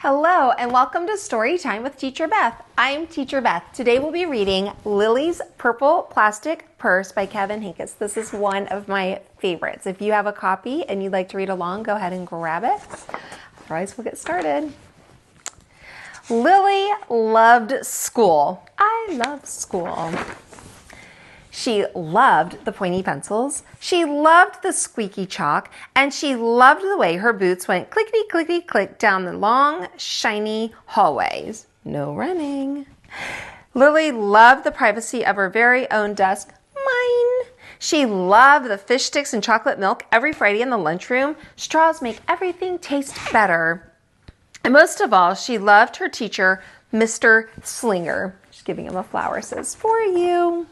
Hello and welcome to Storytime with Teacher Beth. I'm Teacher Beth. Today we'll be reading Lily's Purple Plastic Purse by Kevin Hinkes. This is one of my favorites. If you have a copy and you'd like to read along, go ahead and grab it. Otherwise, we'll get started. Lily loved school. I love school. She loved the pointy pencils, she loved the squeaky chalk, and she loved the way her boots went clickety-clickety-click down the long, shiny hallways. No running. Lily loved the privacy of her very own desk. Mine. She loved the fish sticks and chocolate milk every Friday in the lunchroom. Straws make everything taste better. And most of all, she loved her teacher, Mr. Slinger. Just giving him a flower, says, "For you."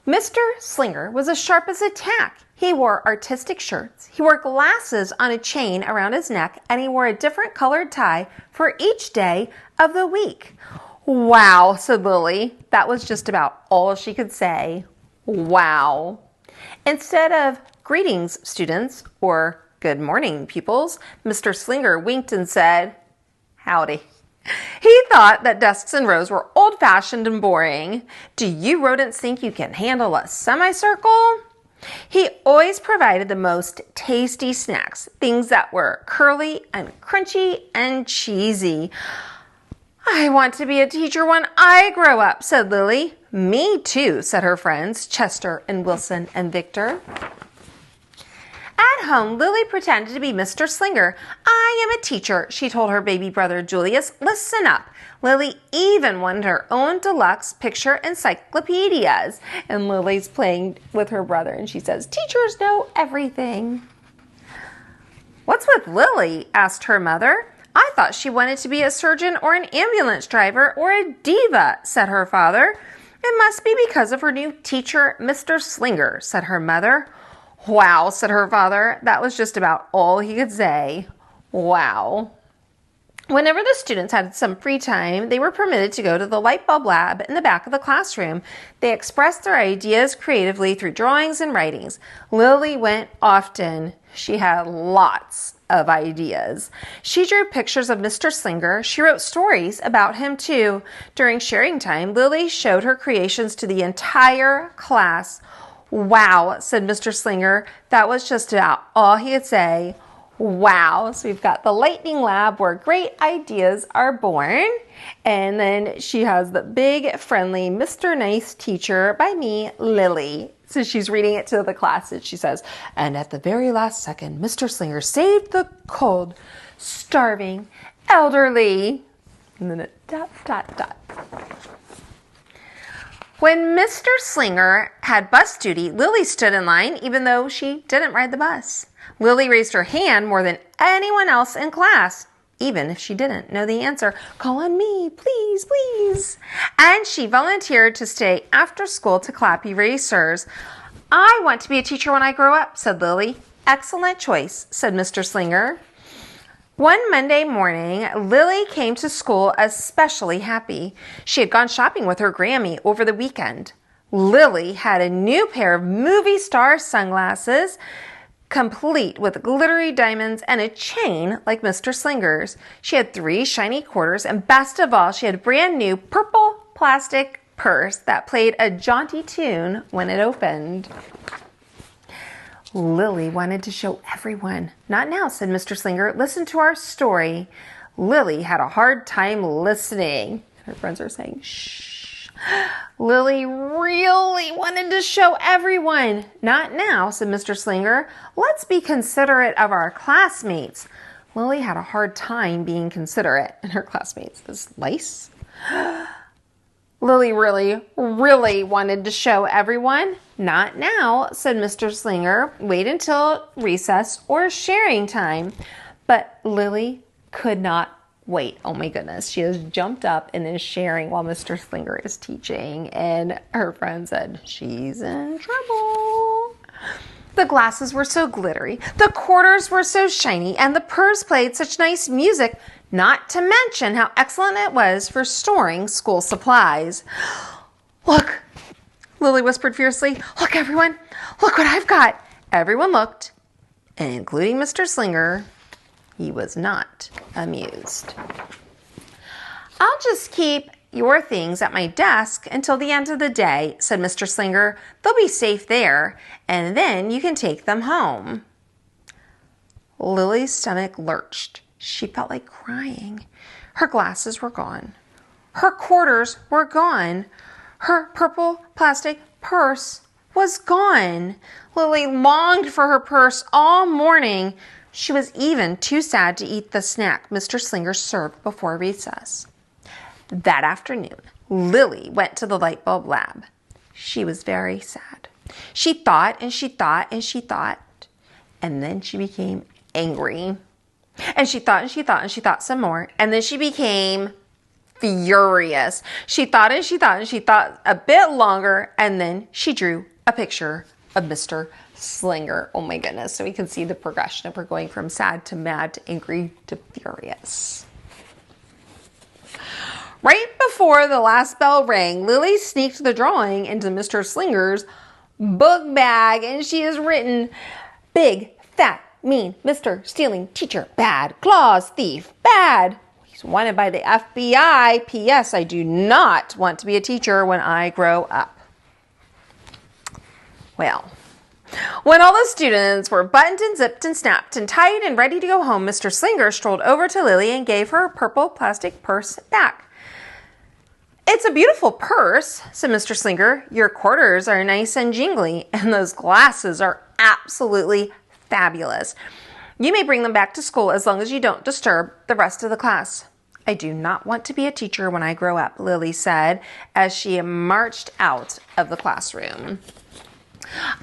Mr. Slinger was as sharp as a tack. He wore artistic shirts, he wore glasses on a chain around his neck, and he wore a different colored tie for each day of the week. "Wow," said Lily. That was just about all she could say. Wow. Instead of "Greetings, students," or "Good morning, pupils," Mr. Slinger winked and said, "Howdy." He thought that desks and rows were old-fashioned and boring. Do you rodents think you can handle a semicircle? He always provided the most tasty snacks, things that were curly and crunchy and cheesy. "I want to be a teacher when I grow up," said Lily. "Me too," said her friends, Chester and Wilson and Victor. At home, Lily pretended to be Mr. Slinger. "I am a teacher," she told her baby brother Julius. "Listen up." Lily even wanted her own deluxe picture encyclopedias. And Lily's playing with her brother and she says, "Teachers know everything." "What's with Lily?" asked her mother. "I thought she wanted to be a surgeon or an ambulance driver or a diva," said her father. "It must be because of her new teacher, Mr. Slinger," said her mother. "Wow," said her father. That was just about all he could say. Wow. Whenever the students had some free time, they were permitted to go to the light bulb lab in the back of the classroom. They expressed their ideas creatively through drawings and writings. Lily went often. She had lots of ideas. She drew pictures of Mr. Slinger. She wrote stories about him too. During sharing time, Lily showed her creations to the entire class. "Wow," said Mr. Slinger. That was just about all he could say. Wow. So we've got the lightning lab where great ideas are born. And then she has the big, friendly Mr. Nice Teacher by me, Lily. So she's reading it to the class and she says, "And at the very last second, Mr. Slinger saved the cold, starving, elderly." And then a dot, dot, dot. When Mr. Slinger had bus duty, Lily stood in line even though she didn't ride the bus. Lily raised her hand more than anyone else in class, even if she didn't know the answer. "Call on me, please, please." And she volunteered to stay after school to clap erasers. "I want to be a teacher when I grow up," said Lily. "Excellent choice," said Mr. Slinger. One Monday morning, Lily came to school especially happy. She had gone shopping with her Grammy over the weekend. Lily had a new pair of movie star sunglasses, complete with glittery diamonds and a chain like Mr. Slinger's. She had 3 shiny quarters, and best of all, she had a brand new purple plastic purse that played a jaunty tune when it opened. Lily wanted to show everyone. "Not now," said Mr. Slinger. "Listen to our story." Lily had a hard time listening. Her friends are saying, "Shh." Lily really wanted to show everyone. "Not now," said Mr. Slinger. "Let's be considerate of our classmates." Lily had a hard time being considerate, and her classmates is lice. Lily really wanted to show everyone. "Not now," said Mr. Slinger. "Wait until recess or sharing time." But Lily could not wait. Oh my goodness. She has jumped up and is sharing while Mr. Slinger is teaching. And her friend said, "She's in trouble." The glasses were so glittery, the quarters were so shiny, and the purse played such nice music, not to mention how excellent it was for storing school supplies. "Look," Lily whispered fiercely. "Look, everyone. Look what I've got." Everyone looked, including Mr. Slinger. He was not amused. I'll just keep your things at my desk until the end of the day, said Mr. Slinger. They'll be safe there, and then you can take them home. Lily's stomach lurched. She felt like crying. Her glasses were gone. Her quarters were gone. Her purple plastic purse was gone. Lily longed for her purse all morning. She was even too sad to eat the snack Mr. Slinger served before recess. That afternoon, Lily went to the light bulb lab. She was very sad. She thought and she thought and she thought, and then she became angry. And she thought and she thought and she thought some more, and then she became furious. She thought and she thought and she thought a bit longer, and then she drew a picture of Mr. Slinger. Oh my goodness. So we can see the progression of her going from sad to mad to angry to furious. Right before the last bell rang, Lily sneaked the drawing into Mr. Slinger's book bag, and she has written, big, fat, mean, Mr. Stealing Teacher, bad, claws, thief, bad. He's wanted by the FBI. P.S. I do not want to be a teacher when I grow up. Well, when all the students were buttoned and zipped and snapped and tied and ready to go home, Mr. Slinger strolled over to Lily and gave her a purple plastic purse back. It's a beautiful purse, said Mr. Slinger. Your quarters are nice and jingly, and those glasses are absolutely fabulous. You may bring them back to school as long as you don't disturb the rest of the class. I do not want to be a teacher when I grow up, Lily said as she marched out of the classroom.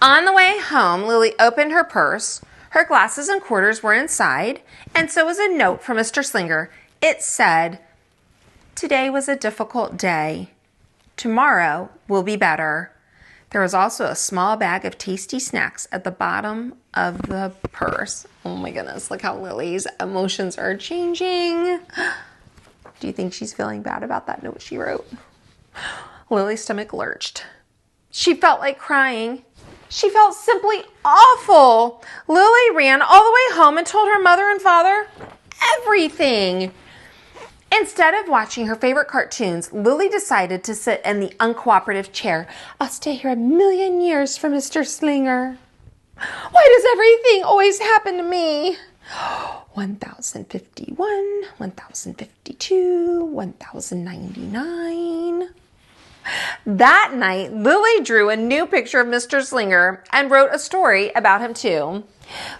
On the way home, Lily opened her purse. Her glasses and quarters were inside, and so was a note from Mr. Slinger. It said, today was a difficult day. Tomorrow will be better. There was also a small bag of tasty snacks at the bottom of the purse. Oh my goodness, look how Lily's emotions are changing. Do you think she's feeling bad about that note she wrote? Lily's stomach lurched. She felt like crying. She felt simply awful. Lily ran all the way home and told her mother and father everything. Instead of watching her favorite cartoons, Lily decided to sit in the uncooperative chair. I'll stay here 1,000,000 years for Mr. Slinger. Why does everything always happen to me? 1051, 1052, 1099. That night, Lily drew a new picture of Mr. Slinger and wrote a story about him too.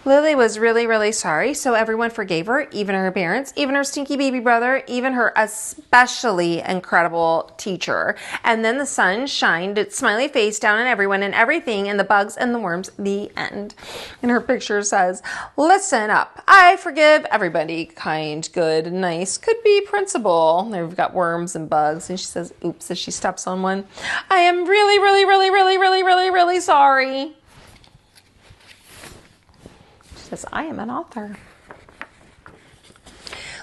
Lily was really, really sorry, so everyone forgave her, even her parents, even her stinky baby brother, even her especially incredible teacher. And then the sun shined its smiley face down on everyone and everything and the bugs and the worms, the end. And her picture says, listen up, I forgive everybody, kind, good, nice, could be principal. There we've got worms and bugs, and she says, oops, as she steps on one. I am really, really, really, really, really, really, really sorry. Says, I am an author.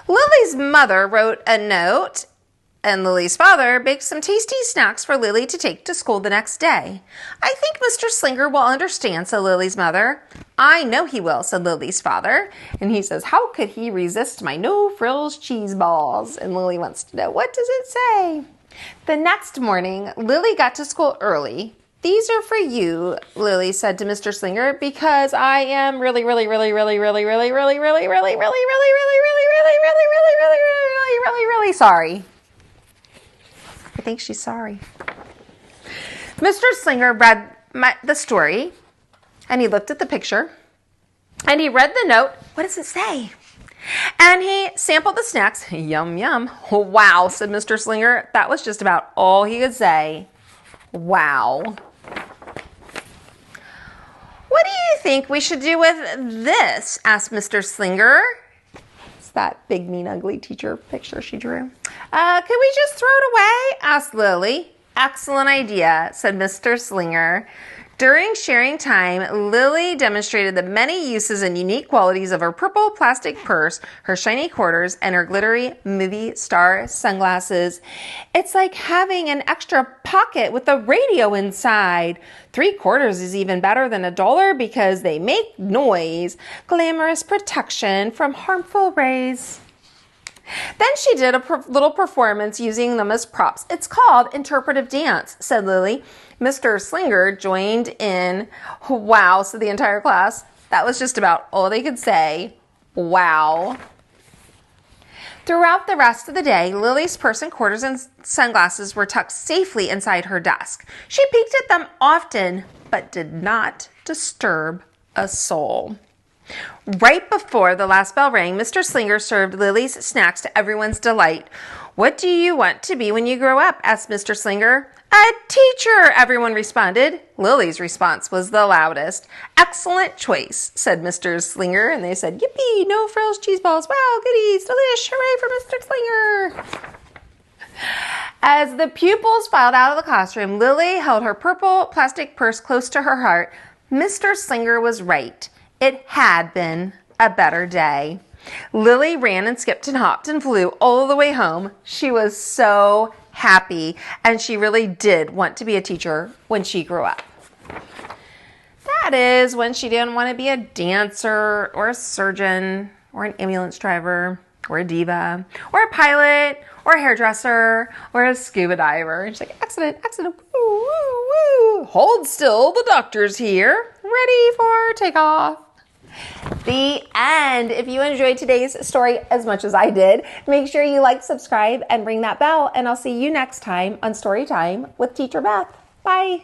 Lily's mother wrote a note, and Lily's father baked some tasty snacks for Lily to take to school the next day. I think Mr. Slinger will understand, said Lily's mother. I know he will, said Lily's father. And he says, how could he resist my no-frills cheese balls? And Lily wants to know, what does it say? The next morning, Lily got to school early. These are for you, Lily said to Mr. Slinger, because I am really, really, really, really, really, really, really, really, really, really, really, really, really, really, really, really, really, really, really, really sorry. I think she's sorry. Mr. Slinger read the story, and he looked at the picture, and he read the note. What does it say? And he sampled the snacks. Yum, yum. Wow, said Mr. Slinger. That was just about all he could say. Wow. What do you think we should do with this? Asked Mr. Slinger. It's that big, mean, ugly teacher picture she drew. Could we just throw it away? Asked Lily. Excellent idea, said Mr. Slinger. During sharing time, Lily demonstrated the many uses and unique qualities of her purple plastic purse, her shiny quarters, and her glittery movie star sunglasses. It's like having an extra pocket with a radio inside. 3/4 is even better than $1 because they make noise. Glamorous protection from harmful rays. Then she did a little performance using them as props. It's called interpretive dance, said Lily. Mr. Slinger joined in. Wow, said the entire class. That was just about all they could say. Wow. Throughout the rest of the day, Lily's purse and quarters and sunglasses were tucked safely inside her desk. She peeked at them often, but did not disturb a soul. Right before the last bell rang, Mr. Slinger served Lily's snacks to everyone's delight. "What do you want to be when you grow up?" asked Mr. Slinger. "A teacher," everyone responded. Lily's response was the loudest. "Excellent choice," said Mr. Slinger, and they said, "Yippee, no frills, cheese balls, wow, goodies, delish, hooray for Mr. Slinger." As the pupils filed out of the classroom, Lily held her purple plastic purse close to her heart. Mr. Slinger was right. It had been a better day. Lily ran and skipped and hopped and flew all the way home. She was so happy, and she really did want to be a teacher when she grew up. That is when she didn't want to be a dancer or a surgeon or an ambulance driver or a diva or a pilot or a hairdresser or a scuba diver. And she's like, "Accident, accident, woo, woo, woo. Hold still, the doctor's here. Ready for takeoff." The end. If you enjoyed today's story as much as I did, make sure you like, subscribe, and ring that bell, and I'll see you next time on Storytime with Teacher Beth. Bye.